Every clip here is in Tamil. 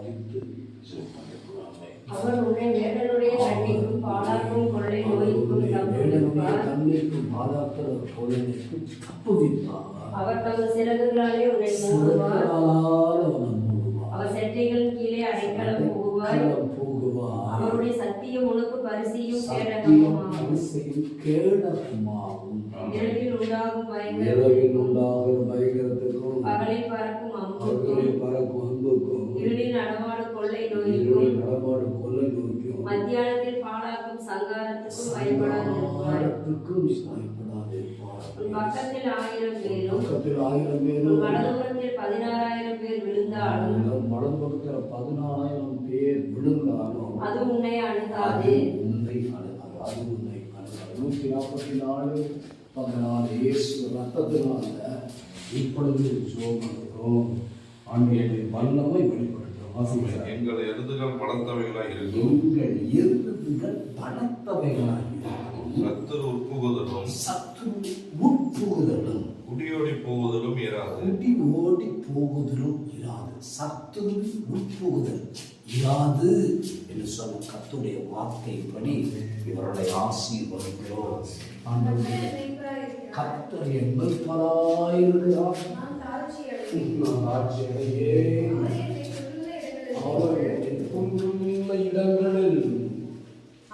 விசாரித்து ஜெபமாயிருக்கிறாமே. அவர் உன்னை வேடனுடைய கண்ணிக்கும் பாழாக்கும் கொள்ளை நோய்க்கும் தப்புவிப்பார். அவர் தமது சிறகுகளாலே உன்னை மூடுவார். அவர் செட்டைகள் கீழே அடைக்கலம் புகுவார். அவருடைய சத்தியம் உனக்கு பரிசையும் கேடகமாகும். இரவில் உண்டாகும் பயங்கரத்துக்கும் பகலில் பறக்கும் அம்புக்கும் இருளில் நடமாடும் கொள்ளை நோய்க்கும் மத்தியானத்தில் பாழாக்கும் சங்காரத்துக்கும் பயப்படாதிருப்பார். பக்கத்தில் 1000 பேரும் வலதுபுறத்தில் 16,000 பேர் விழுந்தாலும் அது உன்னை அணுகாது. 144:14 இயேசு ரத்தத்தினால இப்பொழுது ஜெபம் ஆண்டவருடைய வல்லமை வெளிப்படுத்தும். எங்கள் எருதுகள் பலத்தவைகளாய் இருக்கும். எங்கள் எருதுகள் பலத்தவைகளாய் இருக்கும். சத்துரு உட்புகுதலும் குடியோடி போகுதலும் இராது. சத்துருவின் உட்புகுதல் இராது என்று சொன்ன கர்த்தருடைய வார்த்தைப்படி இவர்களை ஆசீர்வதிக்கிறோம். கர்த்தர் எம்பெருமானாயிருக்கிறார்.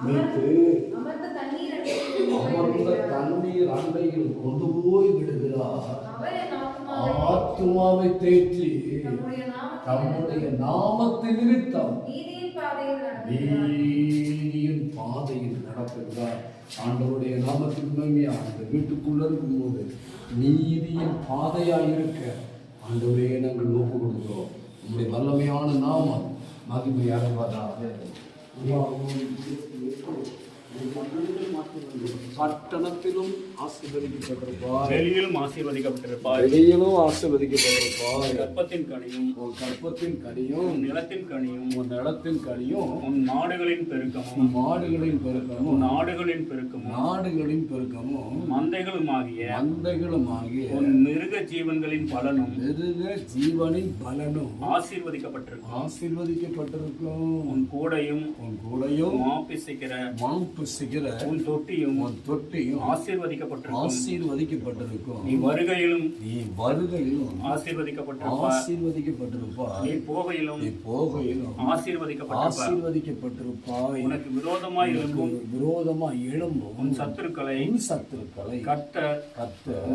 இடங்களில் அமர்ந்த தண்ணீர் அண்டையில் கொண்டு போய் விடுகிறார். ஆத்துமாவை தேற்றி தம்முடைய நாமத்தின் நிமித்தம் நீதியின் பாதையில் நடத்துகிறார். ஆண்டவருடைய நாமத்தின் மகிமையா அந்த வீட்டுக்குள்ள இருக்கும் போது நீதியின் பாதையாய் இருக்க ஆண்டவரே நாங்கள் ஒப்பு கொடுக்கிறோம். உங்களுடைய வல்லமையான நாமம் மகிமையாகுவதாக. பட்டணத்திலும் ஆசீர்வதிக்கப்பட்டிருப்பார், வெளியிலும் ஆசீர்வதிக்கப்பட்டிருப்பார், வெளியிலும் ஆசீர்வதிக்கப்பட்டிருப்பார். கற்பத்தின் கனியும் உன் கற்பத்தின் கனியும் நிலத்தின் கனியும் உன் நிலத்தின் கனியும் உன் மாடுகளின் பெருக்கமும் மாடுகளின் பெருக்கமும் உன் நாடுகளின் பெருக்கமும் நாடுகளின் பெருக்கமும் மந்தைகளுமாகிய உன் மிருக ஜீவன்களின் பலனும் மிருக ஜீவனின் பலனும் ஆசீர்வதிக்கப்பட்டிருக்கும். உன் கூடையும் மாப்பிசைக்கிற உன் தொட்டியும் ஆசீர்வதிக்கப்பட்டிருக்கும். நீ வருகையிலும் ஆசீர்வதிக்கப்பட்டிருப்பாய். நீ போகையிலும் ஆசீர்வதிக்கப்பட்டிருப்பாய். உனக்கு விரோதமாய் எழும்பும் உன் சத்துருக்களை கர்த்தர்